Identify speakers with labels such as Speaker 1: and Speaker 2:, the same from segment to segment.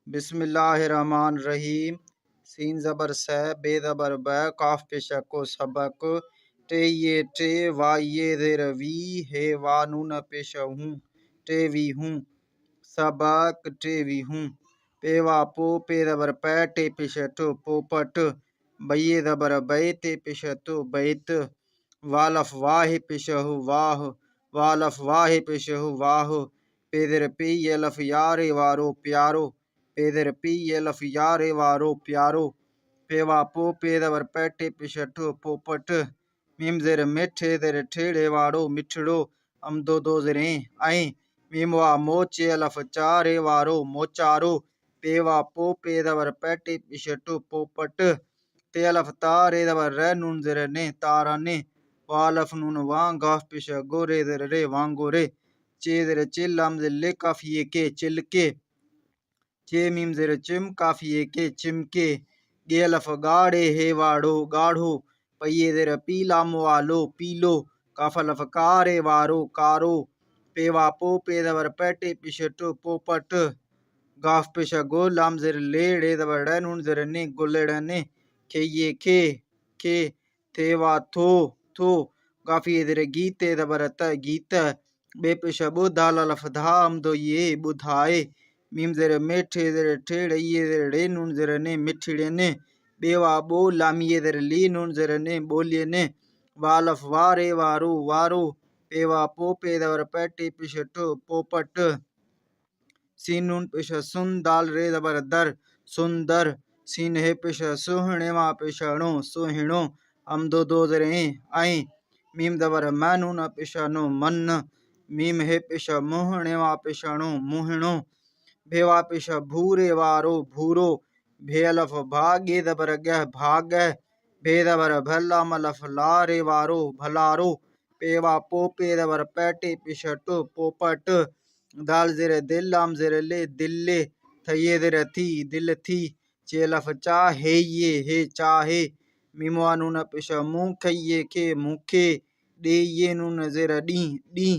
Speaker 1: बिस्मिल्लाहिर्रहमानिर्रहीम। सीन ज़बर से बे ज़बर ब काफ पेशा को सबक टे ये टे वा ये ज़ेर वी हे वा नून पेशा हूँ टे वी हूँ सबक टे वी हूँ पे वा पो पे ज़बर पै टे पेशा टो पोपट बये ज़बर बे ते पेशा टो बैत वालफ वाह पेशा हो वाह वालफ वाह पेशा हो वाह पे ज़ेर पे ये लफ यारे वारो प्यारो पेदर पी ये लफ यारे वारो प्यारो पेवा पो पेदवर पैटे पिशठो पोपट मीम ज़ेर मिठे ज़ेर ठेड़े वारो मिठड़ो अमदो दो ज़रे आई मीम वा मोचे लफ चारे वारो मोचारो पेवा पो पेदवर पैटे पिशठो पोपट ते लफ तारे दवर रे नून ज़ेर ने तारा ने वालफ नून वां गाफ पिश गोरे ज़ेर रे वांगो रे चे ज़ेर चिल्लाम ज़िल्ले काफिए के चिलके चे मीम ज़ेर चिम काफिए के चिमके गेलफ गाढ़े हे वाड़ो गाढ़ो पये ज़ेर पीला मुआलो पीलो काफलफ कारे वारो कारो पेवा पो पेदवर पैटे पिशटो पोपट गाफ पेश गो लाम ज़ेर लेड़े दवर नून ज़ेर ने गुलेड़ने खेये खे थेवा थो थो काफिए ज़ेर गीते दवर त गीत बे पेश बुधा लफ धा अमदो ये बुधाए मीम ज़ेर मेठे ज़ेर ठेड़ ये ज़ेर रे नून ज़ेर ने मिठड़े ने बेवा बो लामिए ज़ेर ली नून ज़ेर ने बोलिए ने वालफ वारे वारो वारो पेवा पो पे दवर पैटे पिशटो पोपट सीन नून पेश सुन दाल रे दबर दर सुंदर सीन हे पेश सुहणे मा पेशणो सुहिणो अमदो दो ज़रे आई मीम दबर मैनून पेशनो मन मीम हे पेश मुहणे मा पेशणो मुहणो भेवा पेश भूरे वारो भूरो भेलफ भागे दबर गह भाग भेदबर भला मलफ लारे वारो भलारो पेवा पो पे दबर पैटे पिशटो पोपट दाल ज़ेर दिल्लाम ज़ेर ले दिल्ले थये ज़ेर थी दिल थी चेलफ चाहे ये हे चाहे मीमवा नून पेश मुँह खये के मुखे डे ये नून ज़ेर डी डी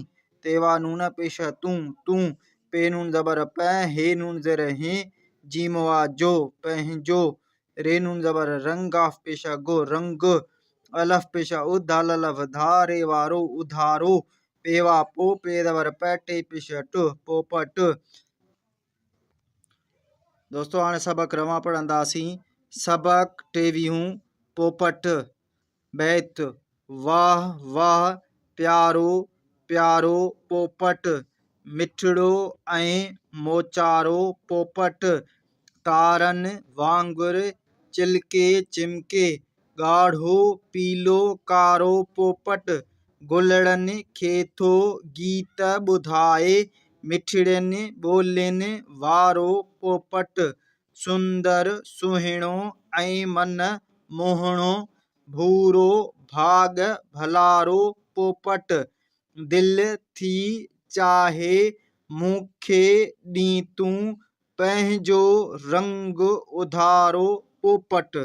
Speaker 1: तेवा नून पेश तू तू पे नून ज़बर पै हे नून ज़ेर हे जीमवा जो पहजो रे नून ज़बर रंगाफ पेशा गो रंग अलफ पेशा उधा लफ धारे वारो उधारो पेवा पो पे दवर पैटे पिशट पोपट। दोस्तों हाणे सबक रवां पढ़ंदासीं। सबक टेवीहूं पोपट बैत वाह वाह प्यारो प्यारो पोपट मिठड़ो ऐं मोचारो पोपट तारन वांगुर चिलके चिमके गाढ़ो पीलो कारो पोपट गुलड़न खेथो गीत बुधाए मिठड़न बोलन वारो पोपट सुंदर सुहिणो ऐं मन मोहणो भूरो भाग भलारो पोपट दिल थी चाहे मूंखे ॾीं तूं पंहिंजो रंग उधारो पोपट।